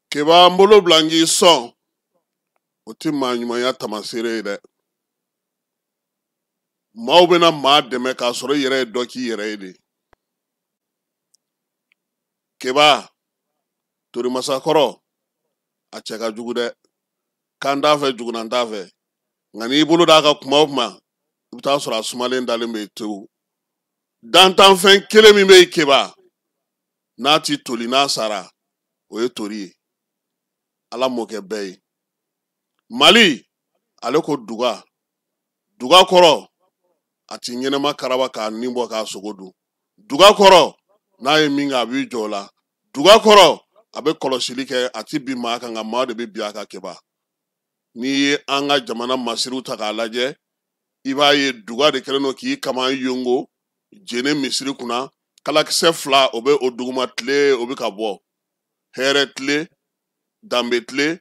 Keba mbolo blangi son. Oti manyuma ya tamasere de. Maubena ma deme ka soro yere doki yere de. Keba turi masakoro a cheka jugu de. Kanda fe jugu nanda fe. Ngani ibolo da ka kuma kuma. Uta soro asumalen dale me tu. Dantan fen kele mi me keba. Nati toli na sara. Oye tori. Ala moke bay. Mali aleko duga. Duga koro. Ati nyenema karaba ka nimbo ka sogodu. Duga koro. Na ye minga abi jola. Duga koro. Abe kolosili ke ati bi maaka nga ma de be biaka keba. Ni anga jamana masiru taka alaje. Iba ye duga de keleno ki kama yongo. Jene misiri kuna. Kala kise fla obe oduguma tle obe kabo. Here tle. Dambe tle.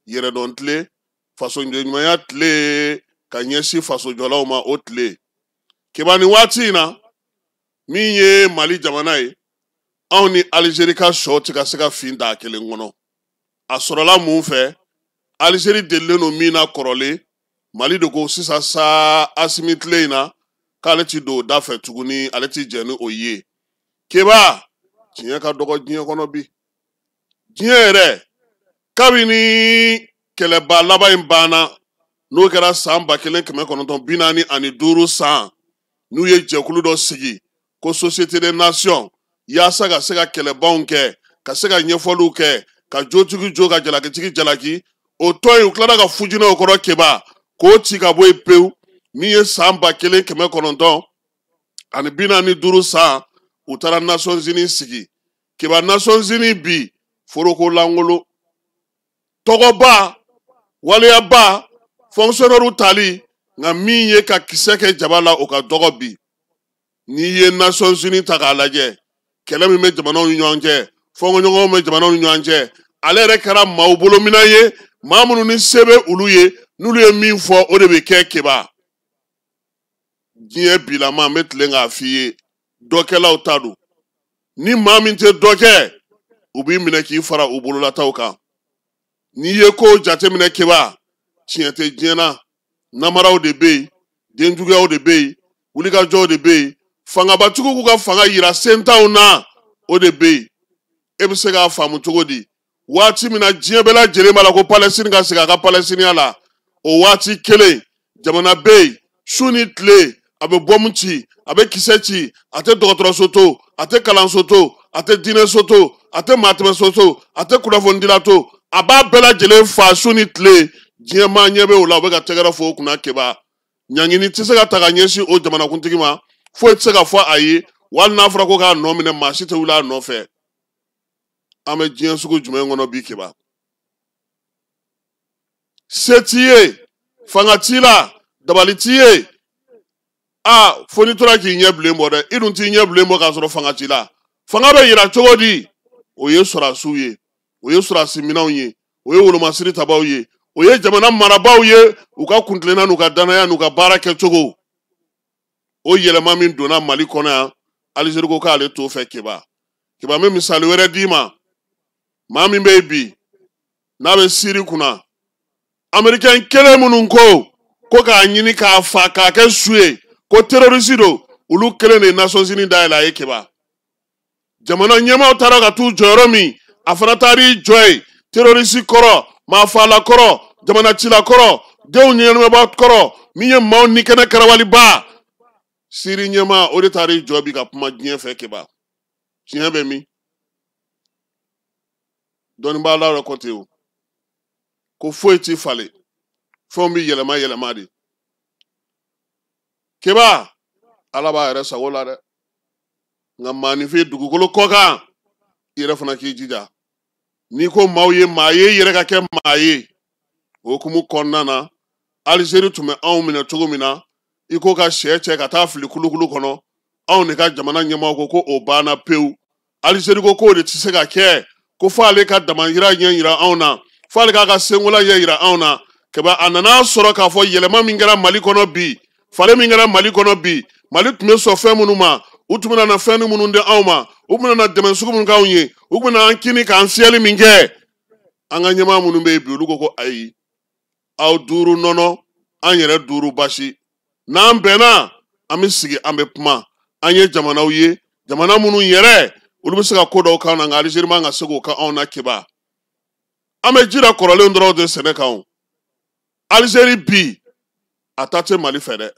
Yeredon tle. Faso njemaya tle. Kanyesi faso jola uma o tle. Keba ni wati na. Miye Mali jamanae. Aoni Algérie ka short ka seka fin da kele ngono. Asorola mun fe. Algérie dele no mina korole. Mali de go sisa sa asimitle na. Ka aleti do da fe tuguni aleti jenu oye. Keba. Jiyen ka dogo jiyen kono bi. Jiyen re. Kabini keleba laba imbana. No kera samba kelen keme konoton binani ani duru san. Nou ye jekulu do sigi. Ko Société des Nations. Yasa ka se ka kɛlɛbanw kɛ ka se ka ɲɛfɔliw kɛ ka jotigi jo ka jalakitigi jalaki o tɔn in u tilala ka fujinɛ o kɔrɔ keba k'o ci ka bɔ yen pewu min ye san 1945 ani 45 san u taara Nations Unies sigi keba Nations Unies bi foroko langolo tɔgɔba waliyaba fonctionnaire tali nka min ye ka kisɛ kɛ jaba la o ka dɔgɔ bi n'i ye Nations Unies ta k'a lajɛ kɛlɛ min bɛ jamanaw ni ɲɔgɔn cɛ fɔnkɔɲɔgɔnw bɛ jamanaw ni ɲɔgɔn cɛ ale yɛrɛ kɛra maaw bolo minan ye maa minnu ni se bɛ olu ye n'olu ye min fɔ o de bɛ kɛ keba diɲɛ bilama n bɛ tilen k'a f'i ye dɔkɛlaw ta don ni maa min tɛ dɔ kɛ u b'i minɛ k'i fara u bololataw kan n'i ye kow jateminɛ keba tiɲɛ tɛ diɲɛ na namaraw de bɛ yen denjuguyaw de bɛ yen wulikajɔw de bɛ yen fangabatigiw k'u ka fanga yira sentanw na o de bɛ yen e bɛ se k'a faamu cogo di waati min na diɲɛ bɛɛ lajɛlen b'a la ko Palestine ka segin a ka Palestiniya la o waati kelen jamana bɛ yen su ni tile a bɛ bɔmu ci a bɛ kisɛ ci a tɛ dɔgɔtɔrɔso to a tɛ kalanso to a tɛ diinɛso to a tɛ maatɛmɛso to a tɛ kunnafonidila to a b'a bɛɛ lajɛlen fa su ni tile diɲɛ maa ɲɛ bɛ o la o bɛ ka tɛgɛrɛ fɔ o kunna keba ɲangini tɛ se ka ta ka ɲɛsin o jamanakuntigi ma foyi tɛ se ka fɔ a ye wali n'a fɔra ko k'a nɔ minɛ maa si tɛ wuli a nɔfɛ an bɛ diɲɛ sugu jumɛn kɔnɔ bi keba se t'i ye fanga t'i la dabali t'i ye fo n'i tora k'i ɲɛ bilen bɔ dɛ i dun t'i ɲɛ bilen bɔ k'a sɔrɔ fanga t'i la fanga bɛ yira cogo di o ye sɔrɔdasiw ye o ye sɔrɔdasiminɛnw ye o ye wolomasiri tabaw ye o ye jamana marabaaw ye u ka kuntilenna n'u ka danaya n'u ka baara kɛcogo o yɛlɛma min donna Mali kɔnɔ yan Algérie ko k'ale t'o fɛ keba n bɛ misali wɛrɛ d'i ma maa min bɛ yen bi n'a bɛ Siri kunna Américain kelen minnu ko k'a ɲini k'a fa k'a kɛ su ye ko terroriste don olu kelen de ye Nations Unies dayɛlɛ a ye keba jamana ɲɛmaaw taara ka t'u jɔyɔrɔ min a fana taar'i jɔ yen terroriste kɔrɔ maafala kɔrɔ jamanacila kɔrɔ denw ɲɛnɛmaba kɔrɔ min ye maaw ni kɛnɛ karawaliba Siri ɲɛmaa o de taar'i jɔ bi ka kuma diɲɛ fɛ keba tiɲɛ bɛ min dɔnnibaa la yɛrɛ kɔtɛ o ko foyi t'i falen fɛnw bɛ yɛlɛma yɛlɛma de keba ala b'a yɛrɛ sago la dɛ nka maanifin dugukolo kɔkan i yɛrɛ fana k'i jija n'i ko maaw ye maa ye i yɛrɛ ka kɛ maa ye o hukumu kɔnɔna na Algérie tun bɛ anw minɛ cogo min na i ko ka sɛ cɛ ka taa fili kulukulu kɔnɔ anw de ka jamana ɲɛmaaw ko o banna pewu Algérie ko k'o de tɛ se ka kɛ ko fɔ ale ka damayira ɲɛ yira anw na fɔ ale k'a ka senkola ɲɛ yira anw na kaba a nana sɔrɔ k'a fɔ yɛlɛma min kɛra Mali kɔnɔ bi falen min kɛra Mali kɔnɔ bi Mali tun bɛ sɔn fɛn minnu ma u tun bɛna fɛn minnu di anw ma u tun bɛna dɛmɛ sugu minnu k'anw ye u tun bɛna an kini k'an fiyɛli min kɛ an ka ɲɛmaa minnu bɛ yen bi olu ko ayi aw duuru nɔnɔ an yɛrɛ duuru basi n'an bɛnna an bɛ sigi an bɛ kuma an ye jamanaw ye jamana minnu yɛrɛ olu bɛ se ka ko dɔw k'an na nka Alizeri man ka se k'o k'anw na keba an bɛ ji la kɔrɔlen dɔrɔn de sɛnɛ kan o Alizeri bi a ta tɛ Mali fɛ dɛ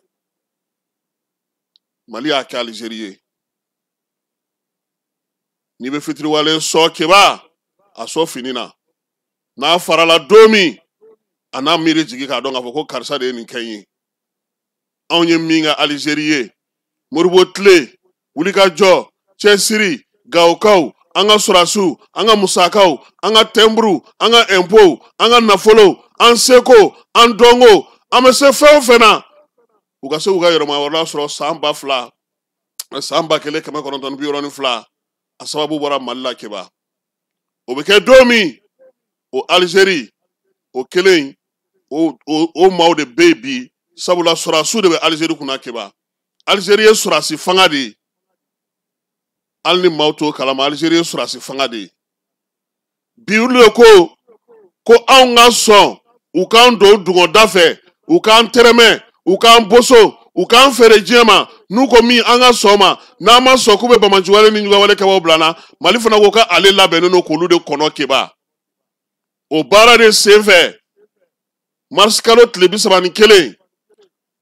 Mali y'a kɛ Alizeri ye n'i bɛ fitiriwale sɔ keba a sɔ fini na n'a farala don min a n'a miiri jigi k'a dɔn k'a fɔ ko karisa de ye nin kɛ n ye anw ye min kɛ Alizeri ye Moribo tile wulikajɔ cɛsiri gawokaw an ka sɔrɔdasiw an ka musakaw an ka tɛnburu an ka impôt an ka nafolo an seko an dɔnko an bɛ se fɛn o fɛn na u ka se k'u ka yɛrɛmahɔrɔnya sɔrɔ san 2000 san 1962 a sababu bɔra Mali la keba o bɛ kɛ don min o Alizeri o kelen o maaw de bɛ yen bi sabula sɔrɔdasiw de bɛ Alizeri kunna keba Alizeri ye sɔrɔdasi fanga de ye hali ni maaw t'o kalama Alizeri ye sɔrɔdasi fanga de ye bi olu de ko anw ka sɔn u k'an don dugɔda fɛ u k'an tɛrɛmɛ u k'an boso u k'an feere diɲɛ ma n'u ko min an ka sɔn ma n'an ma sɔn k'u bɛ bamajuwale ni ɲugawale kɛbaaw bila na Mali fana ko k'ale labɛnnen don k'olu de kɔnɔ keba o baara de senfɛ mars kalo tile 31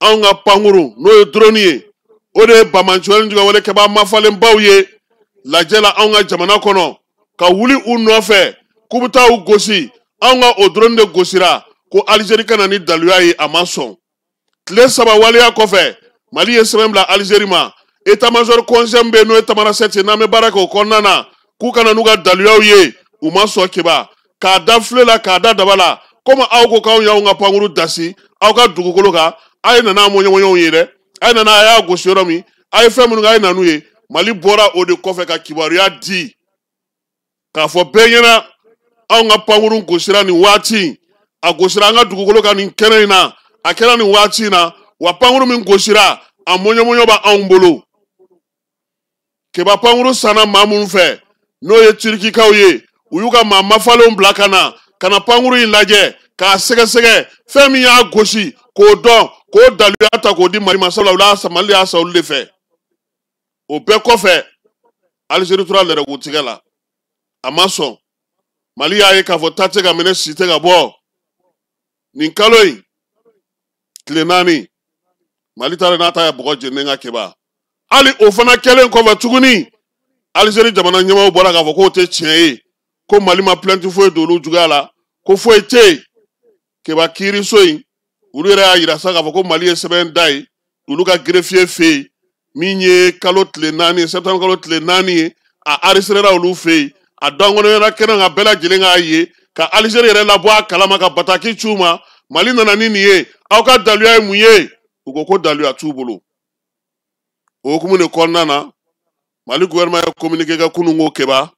anw ka pankuru n'o ye drone ye o de ye bamajuwale ni ɲugawale kɛbaa mafalenbaw ye lajɛ la anw ka jamana kɔnɔ ka wuli u nɔfɛ k'u bɛ taa u gosi anw ka o drone de gosira ko Alizeri kana ni daluya ye a ma sɔn tile 3 waleya kɔfɛ Mali ye sɛbɛn bila Alizeri ma état major conseil bɛ n'o ye Tamarasɛti n'an bɛ baara kɛ o kɔnɔna na k'u kana n'u ka daluyaw ye u ma sɔn keba k'a da file la k'a da daba la komi aw ko k'anw y'anw ka pankuru dasi aw ka dugukolo kan a ye nana mɔɲɔmɔɲɔw ye dɛ a ye nana a y'a gosi yɔrɔ min a ye fɛn minnu kɛ a ye na n'u ye Mali bɔra o de kɔfɛ ka kibaruya di k'a fɔ bɛɛ ɲɛna anw ka pankuru gosira nin waati a gosira an ka dugukolo kan nin kɛnɛ in na a kɛra nin waati in na wa pankuru min gosira a mɔɲɔmɔɲɔ bɛ anw bolo keba pankuru sanna maa minnu fɛ n'o ye turikikaw ye u y'u ka maa mafalenw bila ka na pankuru in lajɛ k'a sɛgɛsɛgɛ fɛn min y'a gosi k'o dɔn k'o daluya ta k'o di Mali ma sabula Mali y'a san olu de fɛ o bɛɛ kɔfɛ Alizeri tora lɛrɛgutigɛ la a ma sɔn Mali y'a ye k'a fɔ ta tɛ ka minɛ si tɛ ka bɔ nin kalo in tile 4 Mali taara n'a ta ye bɔgɔ jeninen ka keba hali o fana kɛlen kɔfɛ tuguni Alizeri jamana ɲɛmaaw bɔra k'a fɔ k'o tɛ tiɲɛ ye ko Mali ma plainte foyi don olu juguya la ko foyi tɛ yen keba kiiriso in olu yɛrɛ y'a yira sa k'a fɔ ko Mali ye sɛbɛn da ye olu ka greffier fɛ yen min ye kalo tile 4 septembre kalo tile 4 ye a arrêtera olu fɛ yen a dɔnkɔnɔyara kɛnɛ ka bɛɛ lajɛlen k'a ye ka Alizeri yɛrɛ labɔ a kalama ka bataki ci u ma Mali nana ni nin ye aw ka daluya ye mun ye u ko daluya t'u bolo o hukumu de kɔnɔna na Mali gouvernement ye communiqué kɛ kunun ko keba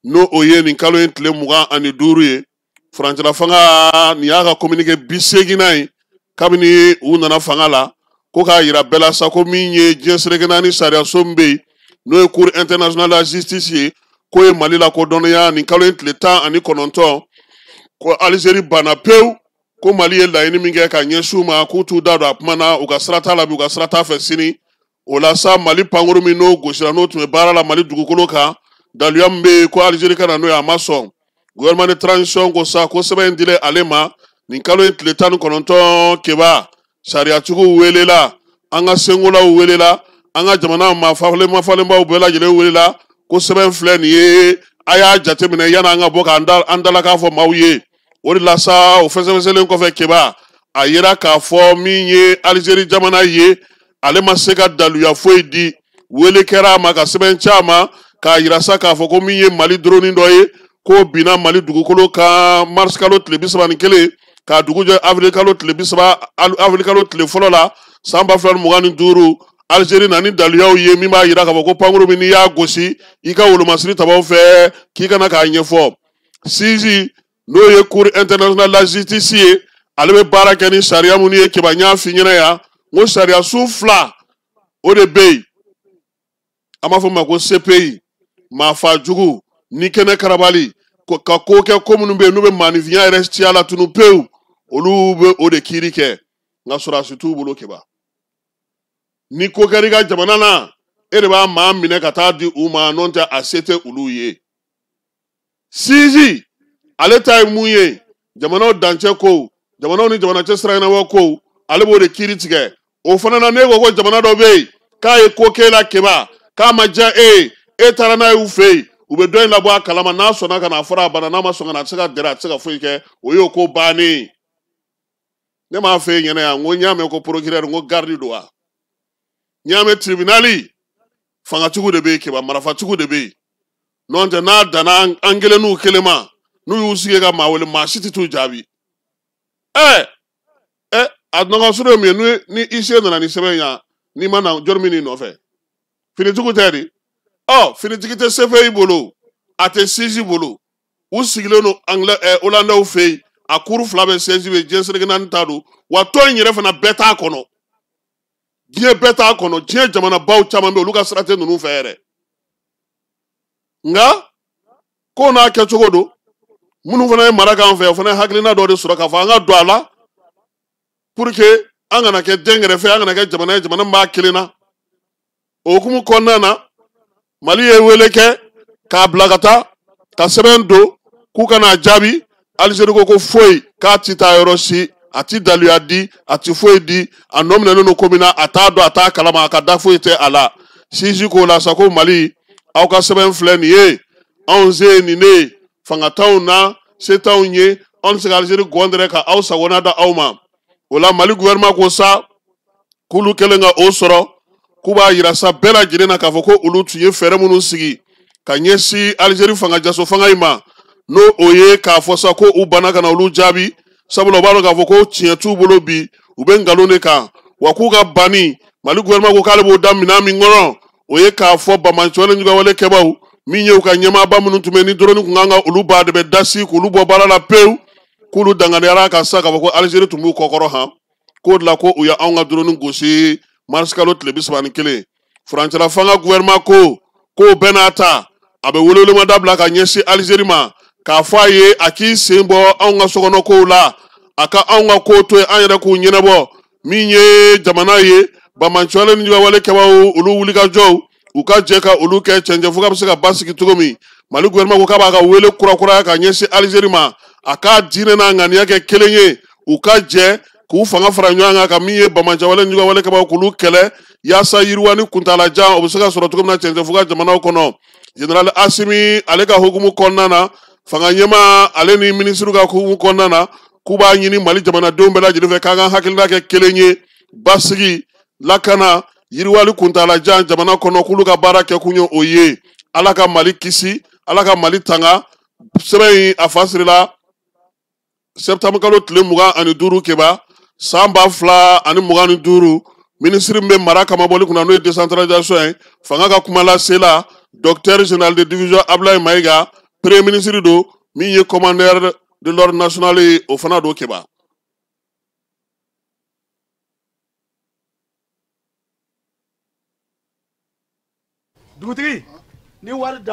n'o o ye nin kalo in tile 25 ye furancɛla fanga nin y'a ka communiqué 80 ye kabini u nana fanga la ko k'a yira bɛɛ la sa ko min ye diɲɛ seleke naani sariyaso min bɛ yen n'o ye cour internationale de la justice ye ko ye Mali la ko dɔnnenya nin kalo in tile 19 ko Alizeri banna pewu ko Mali ye laɲini min kɛ ka ɲɛsin u ma k'u t'u da don a kuma na u ka sira t'a la bi u ka sira t'a fɛ sini o la sa Mali pankuru min n'o gosira n'o tun bɛ baara la Mali dugukolo kan daluya min bɛ yen ko Alizeri ka na n'o ye a ma sɔn gouvernement de transition ko sa ko sɛbɛn in dilen ale ma nin kalo in tile 19 keba sariyatigiw welela an ka senkolaw welela an ka jamana mafalenbaw bɛɛ lajɛlen welela ko sɛbɛn filɛ nin ye a y'a jateminɛ yanni an ka bɔ k'an dala k'a fɔ maaw ye o de la sa o fɛsɛfɛsɛlen kɔfɛ keba a yera k'a fɔ min ye Alizeri jamana ye ale ma se ka daluya foyi di wele kɛra a ma ka sɛbɛn ci a ma k'a yira sa k'a fɔ ko min ye Mali drone dɔ ye ko binna Mali dugukolo kan mars kalo tile 31 k'a dugu jɛ avril kalo tile 30 fɔlɔ la san 2025 Alizeri nani daluyaw ye min b'a yira k'a fɔ ko pankuru min n'i y'a gosi i ka wolomasiri tabaw fɛ k'i kana k'a ɲɛfɔ CJ n'o ye cour internationale de la justice ye ale bɛ baara kɛ ni sariya minnu ye keba n y'a f'i ɲɛna yan n ko sariya su 2 o de bɛ yen an b'a fɔ o ma ko CPI maafa jugu ni kɛnɛ karabali ka ko kɛ ko minnu bɛ yen n'u bɛ maanifinya yɛrɛ ciya la tunu pewu olu bɛ o de kiiri kɛ nka sɔrɔdasi t'u bolo keba ni ko kɛra i ka jamana na e de b'a maa minɛ ka taa di u ma n'o tɛ a se tɛ olu ye siji ale ta ye mun ye jamanaw dancɛ ko jamanaw ni jamana cɛ siraɲɛnabɔ ko ale b'o de kiiri tigɛ o fana na ne ko jamana dɔ bɛ yen k'a ye ko k'e la keba k'a ma diya e taara n'a ye u fɛ yen u bɛ dɔ in labɔ a kalama n'a sɔnna ka na a fɔra a banna n'a ma sɔn ka na a tɛ se ka gɛrɛ a tɛ se ka foyi kɛ o y'o ko bannen ne m'a fɛ e ɲɛna yan n ko n y'a mɛn ko procureur n ko garde don wa n y'a mɛn tribunali fangatigiw de bɛ yen keba marafatigiw de bɛ yen n'o tɛ n'a danna an kelen n'u kelen ma n'u y'u sigi ka maa wele maa si tɛ t'u jaabi a nɔgɔsuru ye mun ye ni i se nana ni sɛbɛn yan n'i ma na jɔn min n'i nɔfɛ finitigiw tɛ de finitigi tɛ CFI bolo a tɛ CJ bolo u sigilen don Hollandais fɛ yen a kuru fila bɛ siège bɛ diɲɛ seleke naani ta don wa tɔn in yɛrɛ fana bɛɛ t'a kɔnɔ diɲɛ bɛɛ t'a kɔnɔ diɲɛ jamanabaw caman bɛ olu ka sira tɛ ninnu fɛ yɛrɛ nka ko n'a kɛcogo don minnu fana ye mara k'an fɛ o fana ye hakilina dɔ de sɔrɔ k'a fɔ an ka don a la pour que an kana kɛ den kɛrɛfɛ an kana kɛ jamana ye jamana min b'a kelen na o hukumu kɔnɔna na Mali ye wele kɛ k'a bila ka taa ka sɛbɛn don k'u kana jaabi Alizeri ko foyi k'a ti taa yɔrɔ si a ti daluya di a ti foyi di a nɔ minɛnen don ko min na a t'a dɔn a t'a kalama a ka da foyi tɛ a la siji k'o la sa ko Mali aw ka sɛbɛn filɛ nin ye anw se ye nin ne ye fanga t'anw na se t'anw ye anw tɛ se ka Alizeri gɔndɛrɛ ka aw sagona da aw ma o la Mali gouvernement ko sa k'olu kɛlen ka o sɔrɔ k'u b'a yira sa bɛɛ lajɛlen na k'a fɔ ko olu tun ye fɛɛrɛ minnu sigi ka ɲɛsin Alizeri fanga jaso fanga in ma n'o o ye k'a fɔ sa ko u banna ka na olu jaabi sabula u b'a dɔn k'a fɔ ko tiɲɛ t'u bolo bi u bɛ nkalon de kan wa k'u ka banni Mali gouvernement ko k'ale b'o da minɛn min kɔnɔ o ye k'a fɔ Bamaɲɔgɔn ni Ɲugawale kɛbaw min ye u ka ɲɛmaaba minnu tun bɛ ni dɔrɔn kun kan ka olu ba de bɛ dasi k'olu bɔ baara la pewu k'olu danganiyara ka sa k'a fɔ ko Alizeri tun b'u kɔkɔrɔ han k'o de la ko u ye anw ka drone gosi mars kalo tile 31 furancɛla fanga gouvernement ko k'o bɛɛ n'a ta a bɛ welewelema dabila ka ɲɛsin Alizeri ma k'a fɔ a ye a k'i sen bɔ anw ka sokɔnɔ kow la a ka anw ka kow to yen an yɛrɛ k'u ɲɛnabɔ min ye jamana ye Bamaɲɔgɔn ni Ɲugawale kɛbaw olu wulikajɔw u ka jɛ ka olu kɛ cɛncɛn fo ka bɛ se ka basigi cogo min Mali gouvernement ko k'a b'a ka wele kurakuraya ka ɲɛsin Alizeri ma a k'a diinɛ n'a ŋaniya kɛ kelen ye u ka jɛ k'u fanga fara ɲɔgɔn kan ka min ye Bamaɲɔgɔn ni Ɲugawale kɛbaw k'olu kɛlɛ yaasa yiriwa ni kuntalajan o bɛ se ka sɔrɔ cogo min na cɛncɛn fo ka jamanaw kɔnɔ Général Asimi ale ka hukumu kɔnɔna na fanga ɲɛmaa ale ni ministre ka hukumu kɔnɔna na k'u b'a ɲini Mali jamanadenw bɛɛ lajɛlen fɛ k'an ka hakilina kɛ kelen ye basigi lakana yiriwali kuntalajan jamana kɔnɔ k'olu ka baara kɛ kun ye o ye Ala ka Mali kisi Ala ka Mali tanga sɛbɛn in a fa sirila septembre kalo tile 25 keba san 2025 ministre min bɛ mara kama bɔli kunna n'o ye décentralisation ye fanga ka kuma lase la docteur général de division Ablaye Mayiga premier ministre do min ye commandeur de l'ordre national ye o fana do keba dugutigi ni wari da